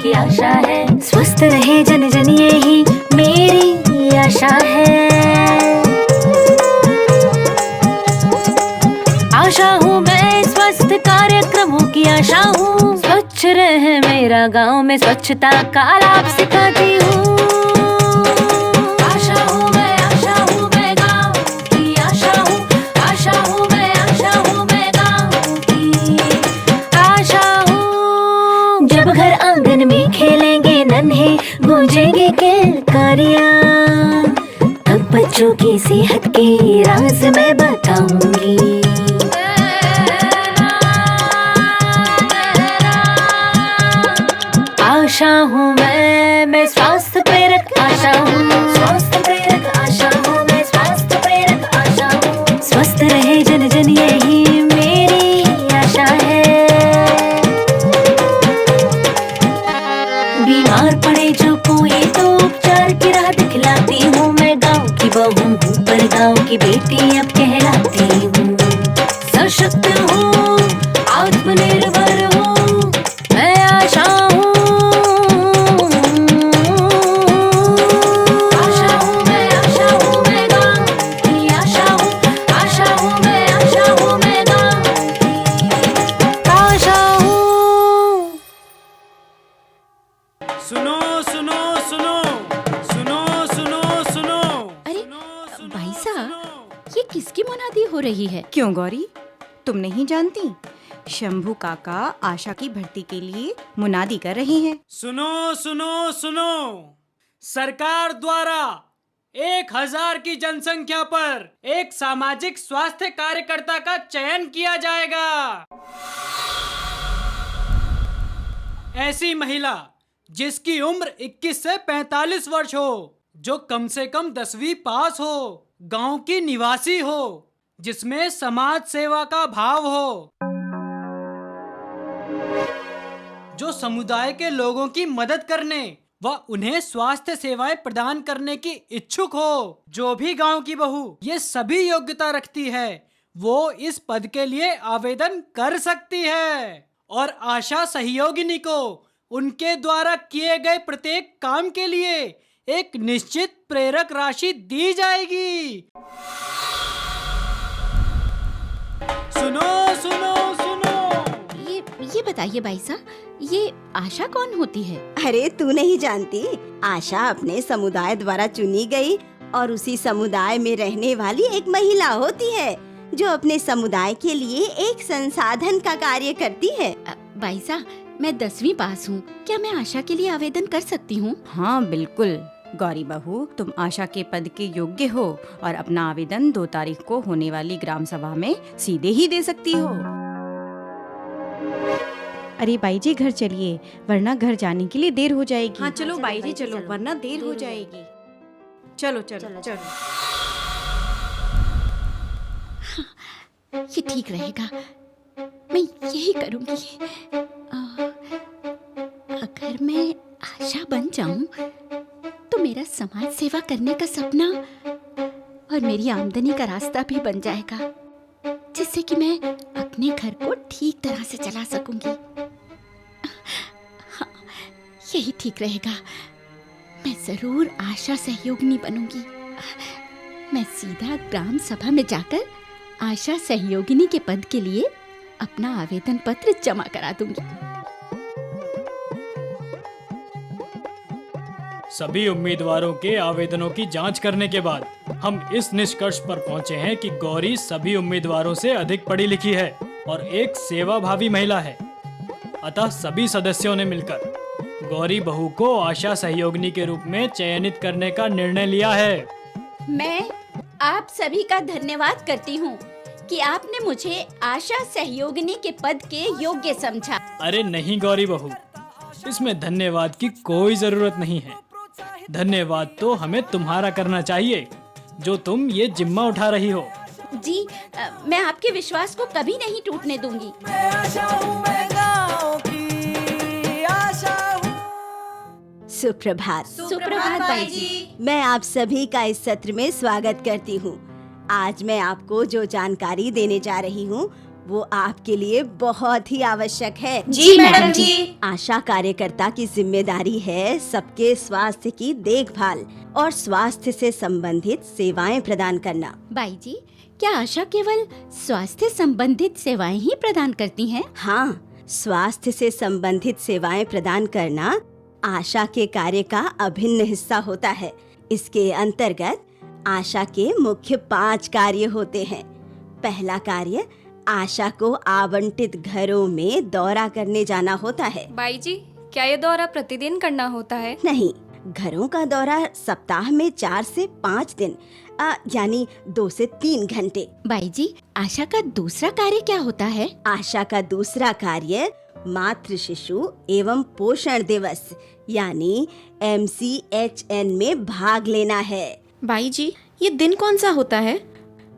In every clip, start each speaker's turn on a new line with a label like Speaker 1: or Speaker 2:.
Speaker 1: की आशा है। स्वस्थ रहे जन जन यही मेरी आशा है। आशा हूँ मैं स्वस्थ कार्यक्रमों की आशा हूँ। स्वच्छ रहे मेरा गांव में स्वच्छता का लाभ सिखाती हूँ। आशा हूँ मैं गांव की आशा हूँ। आशा हूँ मैं गांव की आशा हूँ। जब घर आंगन में खेलेंगे नन्हे गूंजेंगे किलकारियाँ, तब बच्चों की सेहत के राज मैं बताऊंगी। आशा हूँ मैं स्वास्थ्य प्रेरक आशा हूँ। स्वास्थ्य प्रेरक आशा हूँ मैं, स्वास्थ्य प्रेरक आशा हूँ। स्वस्थ रहे जन जन यही मेरी आशा है। बीमार पड़े जो कोई तो उपचार की राह दिखलाती हूँ। मैं गाँव की बहू हूँ पर गाँव की बेटी अब कहलाती हूँ। सशक्त हूँ, आत्मनिर्भर हूँ, मैं आशा हूँ।
Speaker 2: सुनो सुनो सुनो सुनो सुनो सुनो।
Speaker 3: अरे भाई साहब, ये किसकी मुनादी हो रही है?
Speaker 4: क्यों गौरी, तुम नहीं जानती? शंभू काका आशा की भर्ती के लिए मुनादी कर रहे हैं।
Speaker 2: सुनो सुनो सुनो, सरकार द्वारा 1000 की जनसंख्या पर एक सामाजिक स्वास्थ्य कार्यकर्ता का चयन किया जाएगा। ऐसी महिला जिसकी उम्र 21 से 45 वर्ष हो, जो कम से कम 10वीं पास हो, गांव की निवासी हो, जिसमें समाज सेवा का भाव हो, जो समुदाय के लोगों की मदद करने व उन्हें स्वास्थ्य सेवाएं प्रदान करने की इच्छुक हो। जो भी गांव की बहू ये सभी योग्यता रखती है, वो इस पद के लिए आवेदन कर सकती है और आशा सहयोगिनी को उनके द्वारा किए गए प्रत्येक काम के लिए एक निश्चित प्रेरक राशि दी जाएगी। सुनो सुनो सुनो।
Speaker 3: ये बताइए भाई साहब, ये आशा कौन होती है?
Speaker 5: अरे तू नहीं जानती? आशा अपने समुदाय द्वारा चुनी गई और उसी समुदाय में रहने वाली एक महिला होती है, जो अपने समुदाय के लिए एक संसाधन का कार्य करती है।
Speaker 3: भाई साहब, मैं 10वीं पास हूँ, क्या मैं आशा के लिए आवेदन कर सकती हूँ?
Speaker 4: हाँ बिल्कुल गौरी बहू, तुम आशा के पद के योग्य हो और अपना आवेदन 2 तारीख को होने वाली ग्राम सभा में सीधे ही दे सकती हो। अरे बाई जी घर चलिए, वरना घर जाने के लिए देर हो जाएगी।
Speaker 5: हाँ चलो बाई जी चलो,
Speaker 4: वरना देर हो जाएगी। चलो चलो चलो।
Speaker 3: ये ठीक रहेगा, मैं यही करूँगी। अगर मैं आशा बन जाऊं तो मेरा समाज सेवा करने का सपना और मेरी आमदनी का रास्ता भी बन जाएगा, जिससे कि मैं अपने घर को ठीक तरह से चला सकूंगी। हाँ, यही ठीक रहेगा। मैं जरूर आशा सहयोगिनी बनूंगी। मैं सीधा ग्राम सभा में जाकर आशा सहयोगिनी के पद के लिए अपना आवेदन पत्र जमा करा दूंगी।
Speaker 2: सभी उम्मीदवारों के आवेदनों की जांच करने के बाद हम इस निष्कर्ष पर पहुंचे हैं कि गौरी सभी उम्मीदवारों से अधिक पढ़ी लिखी है और एक सेवाभावी महिला है। अतः सभी सदस्यों ने मिलकर गौरी बहू को आशा सहयोगिनी के रूप में चयनित करने का निर्णय लिया है।
Speaker 3: मैं आप सभी का धन्यवाद करती हूँ कि आपने मुझे आशा सहयोगिनी के पद के योग्य समझा।
Speaker 2: अरे नहीं गौरी बहू, इसमें धन्यवाद की कोई जरूरत नहीं है। धन्यवाद तो हमें तुम्हारा करना चाहिए, जो तुम ये जिम्मा उठा रही हो।
Speaker 3: जी, मैं आपके विश्वास को कभी नहीं टूटने दूंगी।
Speaker 5: सुप्रभात।
Speaker 3: सुप्रभात बाई जी।
Speaker 5: मैं आप सभी का इस सत्र में स्वागत करती हूँ। आज मैं आपको जो जानकारी देने जा रही हूँ वो आपके लिए बहुत ही आवश्यक है।
Speaker 4: जी मैडम जी।
Speaker 5: आशा कार्यकर्ता की जिम्मेदारी है सबके स्वास्थ्य की देखभाल और स्वास्थ्य से संबंधित सेवाएं प्रदान करना।
Speaker 3: बाई जी, क्या आशा केवल स्वास्थ्य संबंधित सेवाएं ही प्रदान करती हैं?
Speaker 5: हाँ, स्वास्थ्य से संबंधित सेवाएं प्रदान करना आशा के कार्य का अभिन्न हिस्सा होता है। इसके अंतर्गत आशा के मुख्य 5 कार्य होते हैं। पहला कार्य, आशा को आवंटित घरों में दौरा करने जाना होता है।
Speaker 6: बाई जी, क्या ये दौरा प्रतिदिन करना होता है?
Speaker 5: नहीं, घरों का दौरा सप्ताह में 4 से 5 दिन यानी 2 से 3 घंटे।
Speaker 3: बाई जी, आशा का दूसरा कार्य क्या होता है?
Speaker 5: आशा का दूसरा कार्य मातृ शिशु एवं पोषण दिवस यानी MCHN में भाग लेना है।
Speaker 6: बाई जी, ये दिन कौन सा होता है?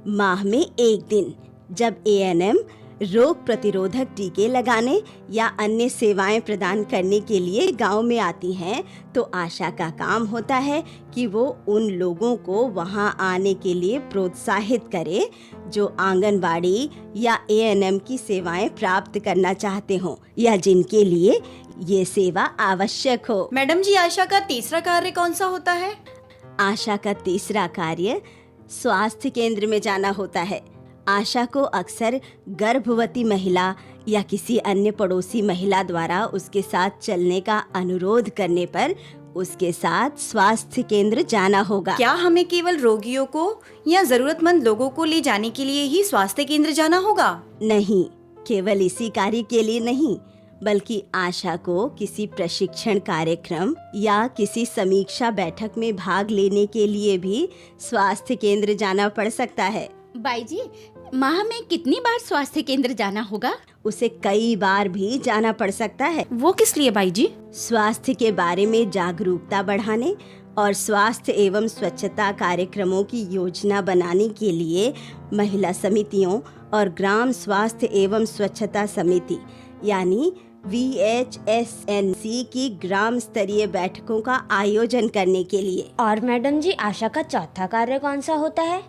Speaker 5: माह में 1 दिन, जब ANM रोग प्रतिरोधक टीके लगाने या अन्य सेवाएं प्रदान करने के लिए गांव में आती हैं, तो आशा का काम होता है कि वो उन लोगों को वहां आने के लिए प्रोत्साहित करे जो आंगनबाड़ी या ANM की सेवाएं प्राप्त करना चाहते हों या जिनके लिए ये सेवा आवश्यक हो।
Speaker 4: मैडम जी, आशा का तीसरा कार्य कौन सा होता है?
Speaker 5: आशा का तीसरा कार्य स्वास्थ्य केंद्र में जाना होता है। आशा को अक्सर गर्भवती महिला या किसी अन्य पड़ोसी महिला द्वारा उसके साथ चलने का अनुरोध करने पर उसके साथ स्वास्थ्य केंद्र जाना होगा।
Speaker 4: क्या हमें केवल रोगियों को या जरूरतमंद लोगों को ले जाने के लिए ही स्वास्थ्य केंद्र जाना होगा?
Speaker 5: नहीं, केवल इसी कार्य के लिए नहीं, बल्कि आशा को किसी प्रशिक्षण कार्यक्रम या किसी समीक्षा बैठक में भाग लेने के लिए भी स्वास्थ्य केंद्र जाना पड़ सकता है।
Speaker 3: बाई जी, माह में कितनी बार स्वास्थ्य केंद्र जाना होगा?
Speaker 5: उसे कई बार भी जाना पड़ सकता है।
Speaker 6: वो किस लिए बाई जी?
Speaker 5: स्वास्थ्य के बारे में जागरूकता बढ़ाने और स्वास्थ्य एवं स्वच्छता कार्यक्रमों की योजना बनाने के लिए महिला समितियों और ग्राम स्वास्थ्य एवं स्वच्छता समिति यानी VHSNC की ग्राम स्तरीय बैठकों का आयोजन करने के लिए।
Speaker 7: और मैडम जी, आशा का चौथा कार्य कौन सा होता है?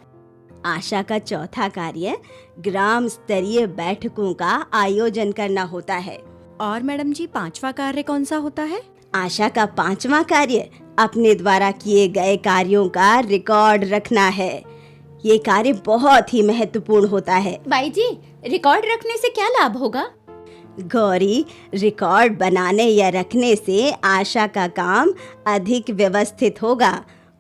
Speaker 5: आशा का चौथा कार्य ग्राम स्तरीय बैठकों का आयोजन करना होता है।
Speaker 4: और मैडम जी, 5वां कार्य कौन सा होता है?
Speaker 5: आशा का 5वां कार्य अपने द्वारा किए गए कार्यों का रिकॉर्ड रखना है। ये कार्य बहुत ही महत्वपूर्ण होता है।
Speaker 3: बाई जी, रिकॉर्ड रखने से क्या लाभ होगा?
Speaker 5: गौरी, रिकॉर्ड बनाने या रखने से आशा का काम अधिक व्यवस्थित होगा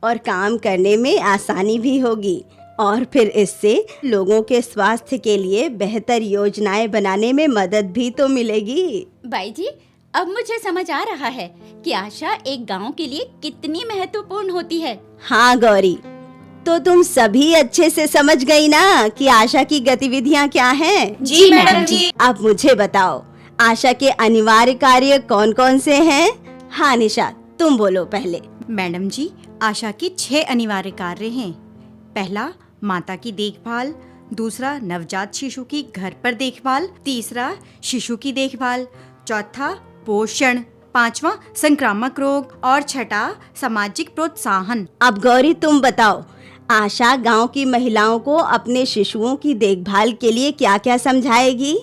Speaker 5: और काम करने में आसानी भी होगी और फिर इससे लोगों के स्वास्थ्य के लिए बेहतर योजनाएं बनाने में मदद भी तो मिलेगी।
Speaker 3: बाई जी, अब मुझे समझ आ रहा है कि आशा एक गांव के लिए कितनी महत्वपूर्ण होती है।
Speaker 5: हाँ गौरी, तो तुम सभी अच्छे से समझ गई ना कि आशा की गतिविधियाँ क्या हैं?
Speaker 4: जी मैडम जी।
Speaker 5: अब मुझे बताओ, आशा के अनिवार्य कार्य कौन कौन से हैं? हाँ निशा, तुम बोलो पहले।
Speaker 4: मैडम जी, आशा के 6 अनिवार्य कार्य हैं। पहला, माता की देखभाल। दूसरा, नवजात शिशु की घर पर देखभाल। तीसरा, शिशु की देखभाल। चौथा, पोषण। 5वां, संक्रामक रोग। और छठा, सामाजिक प्रोत्साहन।
Speaker 5: अब गौरी तुम बताओ, आशा गांव की महिलाओं को अपने शिशुओं की देखभाल के लिए क्या क्या समझाएगी?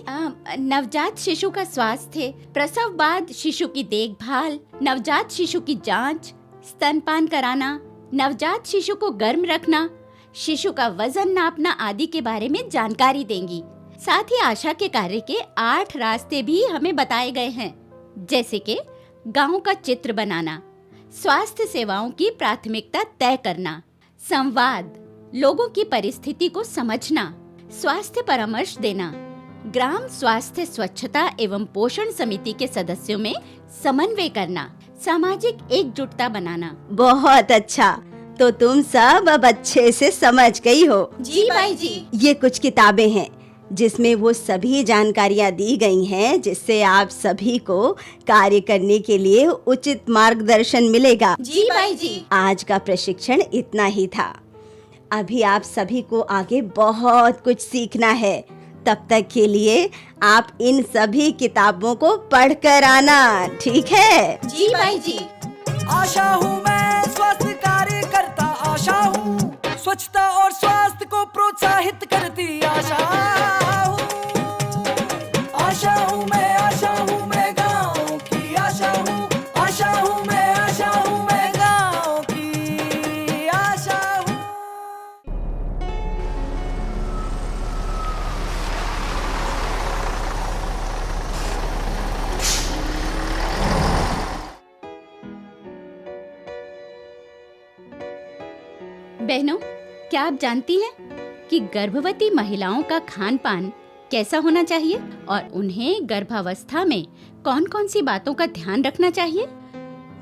Speaker 3: नवजात शिशु का स्वास्थ्य, प्रसव बाद शिशु की देखभाल, नवजात शिशु की जांच, स्तनपान कराना, नवजात शिशु को गर्म रखना, शिशु का वजन नापना आदि के बारे में जानकारी देंगी। साथ ही आशा के कार्य के 8 रास्ते भी हमें बताए गए हैं, जैसे कि गांव का चित्र बनाना, स्वास्थ्य सेवाओं की प्राथमिकता तय करना, संवाद, लोगों की परिस्थिति को समझना, स्वास्थ्य परामर्श देना, ग्राम स्वास्थ्य स्वच्छता एवं पोषण समिति के सदस्यों में समन्वय करना, सामाजिक एकजुटता बनाना।
Speaker 5: बहुत अच्छा, तो तुम सब अब अच्छे से समझ गई हो।
Speaker 3: जी बाई जी।
Speaker 5: ये कुछ किताबें हैं जिसमें वो सभी जानकारियाँ दी गई हैं जिससे आप सभी को कार्य करने के लिए उचित मार्गदर्शन मिलेगा।
Speaker 3: जी बाई जी।
Speaker 5: आज का प्रशिक्षण इतना ही था। अभी आप सभी को आगे बहुत कुछ सीखना है। तब तक के लिए आप इन सभी किताबों को पढ़कर आना, ठीक है?
Speaker 3: जी बाई जी।
Speaker 8: आशा हूँ मैं, स्वास्थ्य कार्यकर्ता आशा हूँ, स्वच्छता और स्वास्थ्य को प्रोत्साहित करती आशा हूँ।
Speaker 3: बहनों, क्या आप जानती हैं कि गर्भवती महिलाओं का खान पान कैसा होना चाहिए और उन्हें गर्भावस्था में कौन कौन सी बातों का ध्यान रखना चाहिए?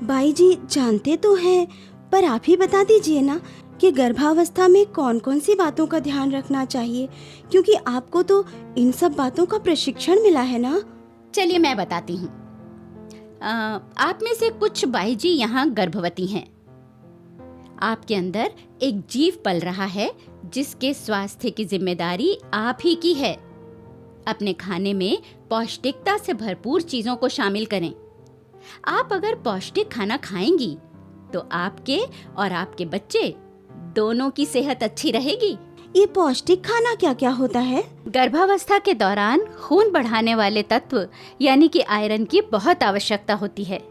Speaker 5: बाई जी जानते तो हैं, पर आप ही बता दीजिए ना कि गर्भावस्था में कौन कौन सी बातों का ध्यान रखना चाहिए, क्योंकि आपको तो इन सब बातों का प्रशिक्षण मिला है ना।
Speaker 3: चलिए मैं बताती हूँ। आप में से कुछ बाई जी यहाँ गर्भवती हैं। आपके अंदर एक जीव पल रहा है जिसके स्वास्थ्य की जिम्मेदारी आप ही की है। अपने खाने में पौष्टिकता से भरपूर चीजों को शामिल करें। आप अगर पौष्टिक खाना खाएंगी तो आपके और आपके बच्चे दोनों की सेहत अच्छी रहेगी।
Speaker 5: ये पौष्टिक खाना क्या क्या होता है?
Speaker 3: गर्भावस्था के दौरान खून बढ़ाने वाले तत्व यानी कि आयरन की बहुत आवश्यकता होती है।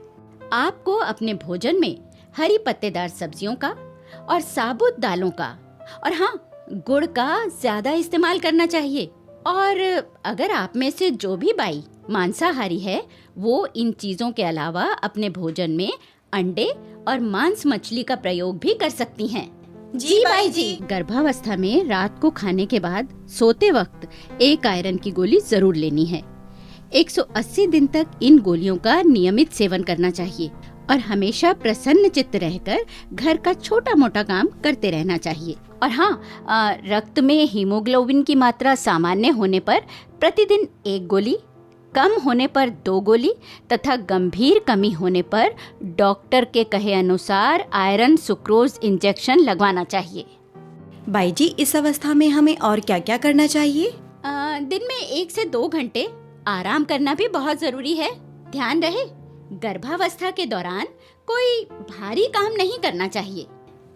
Speaker 3: आपको अपने भोजन में हरी पत्तेदार सब्जियों का और साबुत दालों का और हाँ, गुड़ का ज्यादा इस्तेमाल करना चाहिए। और अगर आप में से जो भी बाई मांसाहारी है, वो इन चीजों के अलावा अपने भोजन में अंडे और मांस मछली का प्रयोग भी कर सकती हैं।
Speaker 5: जी बाई जी।
Speaker 3: गर्भावस्था में रात को खाने के बाद सोते वक्त एक आयरन की गोली जरूर लेनी है। 180 दिन तक इन गोलियों का नियमित सेवन करना चाहिए और हमेशा प्रसन्न चित्त रहकर घर का छोटा मोटा काम करते रहना चाहिए। और हाँ, रक्त में हीमोग्लोबिन की मात्रा सामान्य होने पर प्रतिदिन 1 गोली, कम होने पर 2 गोली तथा गंभीर कमी होने पर डॉक्टर के कहे अनुसार आयरन सुक्रोज इंजेक्शन लगवाना चाहिए।
Speaker 4: बाई जी, इस अवस्था में हमें और क्या क्या करना चाहिए?
Speaker 3: दिन में 1 से 2 घंटे आराम करना भी बहुत जरूरी है। ध्यान रहे, गर्भावस्था के दौरान कोई भारी काम नहीं करना चाहिए।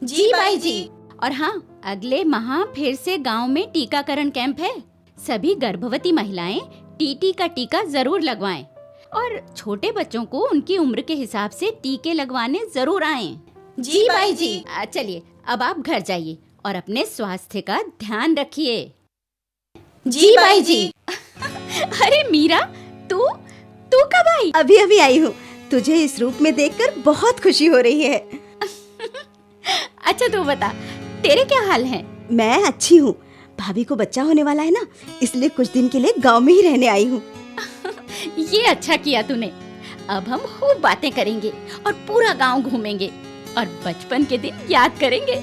Speaker 5: जी बाई जी।
Speaker 3: और हाँ, अगले माह फिर से गांव में टीकाकरण कैंप है। सभी गर्भवती महिलाएं टीटी का टीका जरूर लगवाएं और छोटे बच्चों को उनकी उम्र के हिसाब से टीके लगवाने जरूर आएं।
Speaker 5: जी बाई जी।
Speaker 3: चलिए अब आप घर जाइए और अपने स्वास्थ्य का ध्यान रखिए।
Speaker 5: जी बाई जी।
Speaker 3: अरे मीरा, तू कब आई?
Speaker 5: अभी अभी आई हूँ। तुझे इस रूप में देखकर बहुत खुशी हो रही है।
Speaker 3: अच्छा तू बता, तेरे क्या हाल है?
Speaker 5: मैं अच्छी हूँ। भाभी को बच्चा होने वाला है ना, इसलिए कुछ दिन के लिए गांव में ही रहने आई हूँ।
Speaker 3: ये अच्छा किया तूने। अब हम खूब बातें करेंगे और पूरा गांव घूमेंगे और बचपन के दिन याद करेंगे।